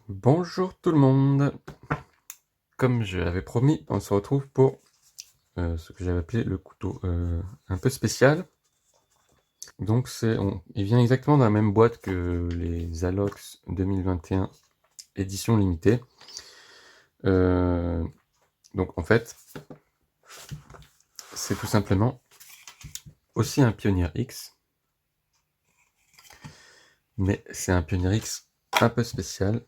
Bonjour tout le monde. Comme je l'avais promis, on se retrouve pour ce que j'avais appelé le couteau un peu spécial. Donc il vient exactement dans la même boîte que les Alox 2021 édition limitée. Donc en fait, c'est tout simplement aussi un Pioneer X. Mais c'est un Pioneer X un peu spécial,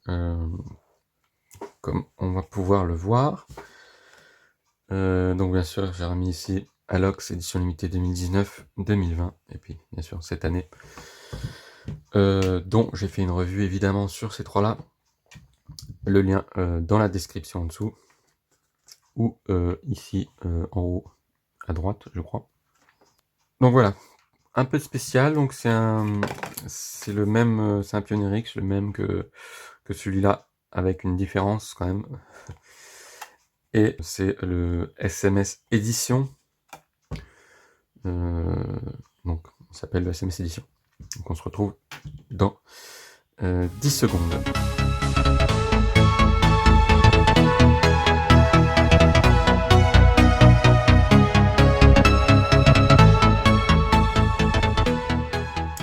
comme on va pouvoir le voir. Donc bien sûr, j'ai remis ici Alox édition limitée 2019-2020, et puis bien sûr cette année, dont j'ai fait une revue évidemment sur ces trois-là. Le lien dans la description en dessous, ou ici en haut à droite, je crois. Donc voilà, un peu spécial. Donc c'est le même, c'est un Pioneer X, le même que celui-là, avec une différence quand même. Et c'est le SMS Edition. Donc il s'appelle le SMS Edition. Donc on se retrouve dans 10 secondes.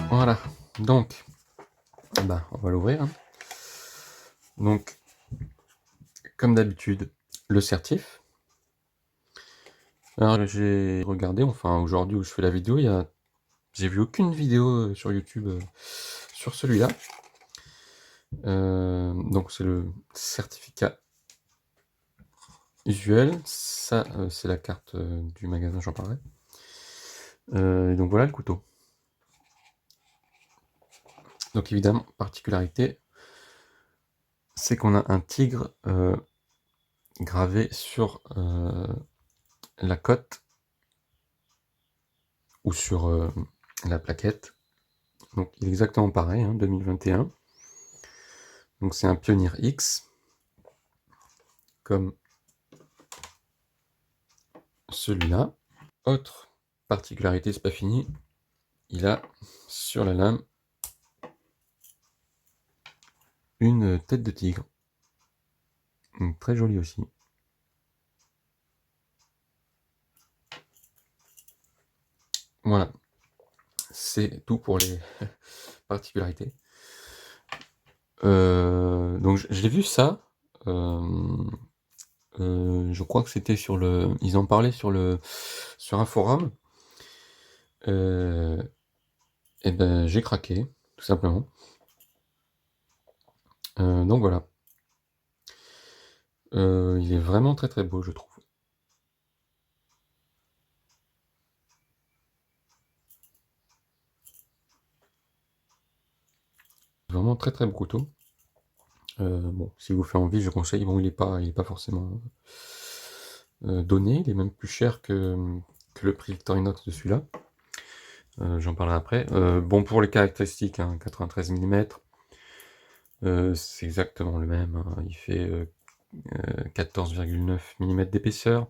Voilà, donc on va l'ouvrir. Hein. Donc, comme d'habitude, le certif. Alors j'ai regardé, enfin aujourd'hui où je fais la vidéo, j'ai vu aucune vidéo sur YouTube sur celui-là. Donc c'est le certificat usuel. Ça, c'est la carte du magasin, j'en parlerai. Et donc voilà le couteau. Donc évidemment, particularité, c'est qu'on a un tigre gravé sur la cote ou sur la plaquette. Donc il est exactement pareil, hein, 2021. Donc c'est un Pioneer X, comme celui-là. Autre particularité, c'est pas fini, il a sur la lame une tête de tigre. Donc, très jolie aussi. Voilà, c'est tout pour les particularités. Donc je l'ai vu ça. Je crois que c'était sur le. Ils en parlaient sur un forum. Et ben j'ai craqué, tout simplement. Donc voilà. Il est vraiment très très beau, je trouve. Vraiment très très beau couteau. Bon, si vous fait envie, je conseille. Bon, il est pas forcément donné. Il est même plus cher que le prix Victorinox de celui-là. J'en parlerai après. Bon, pour les caractéristiques, hein, 93 mm, c'est exactement le même. Hein. Il fait 14,9 mm d'épaisseur.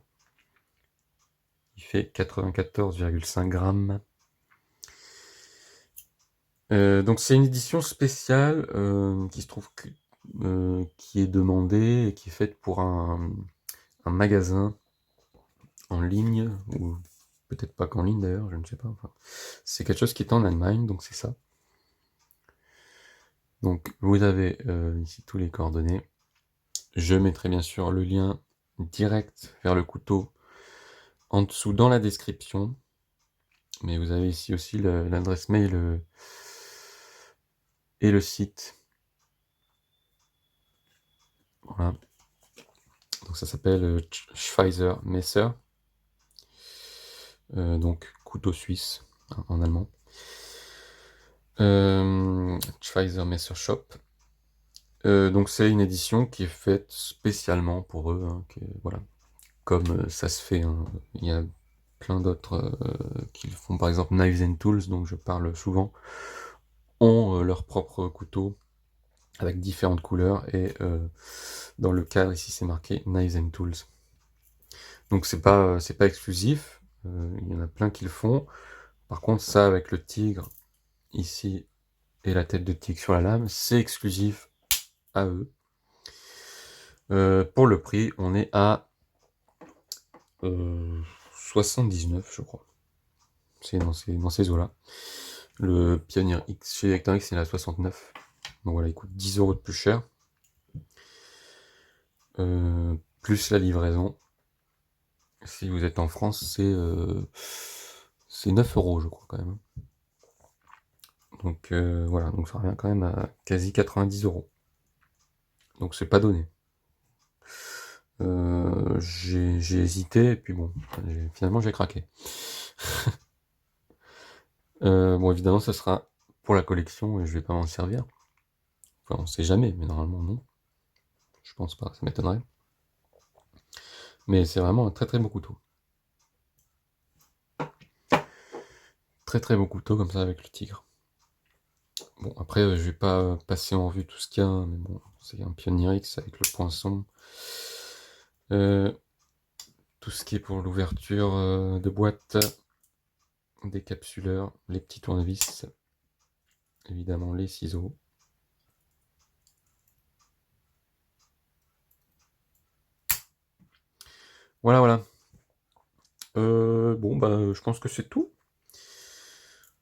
Il fait 94,5 grammes. Donc c'est une édition spéciale qui se trouve qui est demandée et qui est faite pour un magasin en ligne, ou peut-être pas qu'en ligne d'ailleurs, je ne sais pas. Enfin, c'est quelque chose qui est en Allemagne, donc c'est ça. Donc vous avez ici tous les coordonnées. Je mettrai bien sûr le lien direct vers le couteau en dessous dans la description. Mais vous avez ici aussi l'adresse mail et le site. Voilà. Donc ça s'appelle Schweizer Messer. Donc couteau suisse hein, en allemand. Schweizer Messer Shop. Donc c'est une édition qui est faite spécialement pour eux, hein, voilà, comme ça se fait. Hein. Il y a plein d'autres qui le font, par exemple Knives and Tools, dont je parle souvent, ont leur propre couteau avec différentes couleurs, et dans le cadre ici c'est marqué Knives and Tools. Donc c'est pas exclusif, il y en a plein qui le font. Par contre ça avec le tigre ici et la tête de tigre sur la lame, c'est exclusif à eux. Pour le prix, on est à 79, je crois. C'est dans ces eaux-là. Le Pioneer X chez Electronics, il est à 69. Donc voilà, il coûte 10 € de plus cher. Plus la livraison. Si vous êtes en France, c'est 9 € je crois quand même. Donc voilà, donc ça revient quand même à quasi 90 €. Donc c'est pas donné. J'ai hésité, et puis bon, finalement j'ai craqué. Bon, évidemment, ça sera pour la collection et je vais pas m'en servir. Enfin, on sait jamais, mais normalement non. Je pense pas, ça m'étonnerait. Mais c'est vraiment un très très beau couteau. Très très beau couteau comme ça avec le tigre. Bon, après, je vais pas passer en revue tout ce qu'il y a, hein, mais bon, c'est un Pioneer X avec le poinçon. Tout ce qui est pour l'ouverture de boîte, des capsuleurs, les petits tournevis, évidemment les ciseaux. Voilà, voilà. Bon, bah, je pense que c'est tout.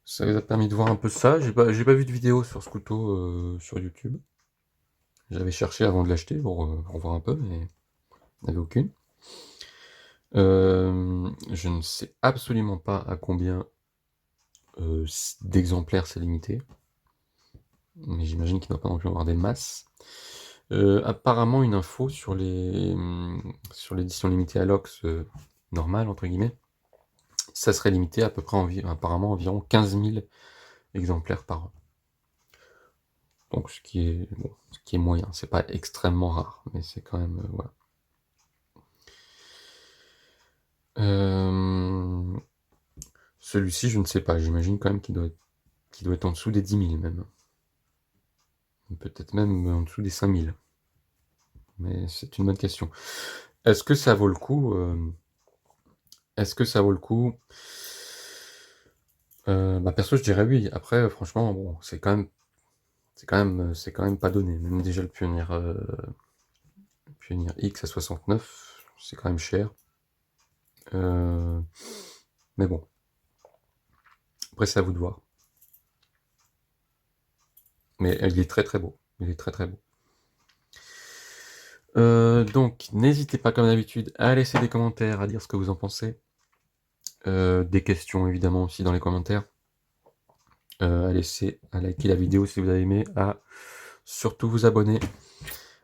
Ça vous a permis de voir un peu ça. J'ai pas vu de vidéo sur ce couteau sur YouTube. J'avais cherché avant de l'acheter pour voir un peu, mais il n'y avait aucune. Je ne sais absolument pas à combien d'exemplaires c'est limité. Mais j'imagine qu'il ne doit pas non plus avoir des masses. Apparemment, une info sur l'édition limitée Alox normale, entre guillemets, ça serait limité à peu près apparemment environ 15 000 exemplaires par an. Donc ce qui est moyen, c'est pas extrêmement rare, mais c'est quand même voilà. Celui-ci, je ne sais pas, j'imagine quand même qu'il doit être en dessous des 10 000 même. Peut-être même en dessous des 5 000. Mais c'est une bonne question. Est-ce que ça vaut le coup Bah perso, je dirais oui. Après, franchement, bon, c'est quand même pas donné. Même déjà le Pioneer X à 69, c'est quand même cher. Mais bon. Après, c'est à vous de voir. Mais il est très très beau. Il est très très beau. Donc, n'hésitez pas comme d'habitude à laisser des commentaires, à dire ce que vous en pensez. Des questions évidemment aussi dans les commentaires. À liker la vidéo si vous avez aimé, à surtout vous abonner,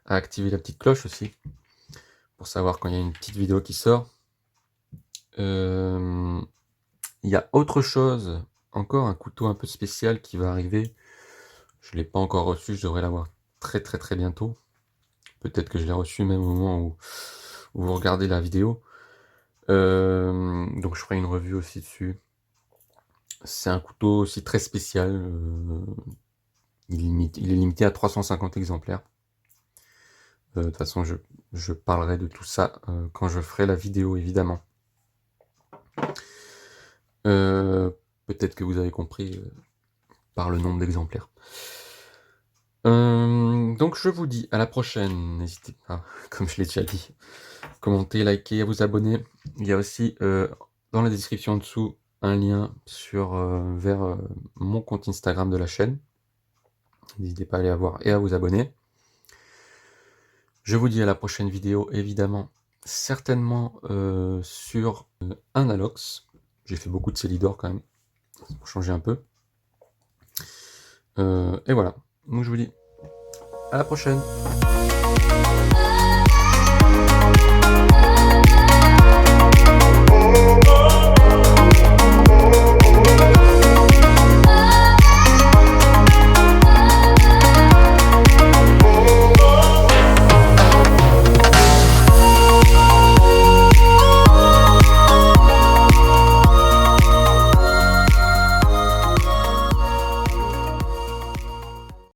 à activer la petite cloche aussi, pour savoir quand il y a une petite vidéo qui sort. Il y a autre chose, encore un couteau un peu spécial qui va arriver. Je ne l'ai pas encore reçu, je devrais l'avoir très très très bientôt. Peut-être que je l'ai reçu même au moment où vous regardez la vidéo. Donc je ferai une revue aussi dessus. C'est un couteau aussi très spécial. Il est limité à 350 exemplaires. De toute façon, je parlerai de tout ça quand je ferai la vidéo, évidemment. Peut-être que vous avez compris par le nombre d'exemplaires. Donc je vous dis à la prochaine. N'hésitez pas, comme je l'ai déjà dit, commenter, liker, à vous abonner. Il y a aussi dans la description en dessous un lien vers mon compte Instagram de la chaîne. N'hésitez pas à aller voir et à vous abonner. Je vous dis à la prochaine vidéo, évidemment, certainement sur un Alox. J'ai fait beaucoup de Célidor quand même, pour changer un peu. Et voilà, donc je vous dis à la prochaine.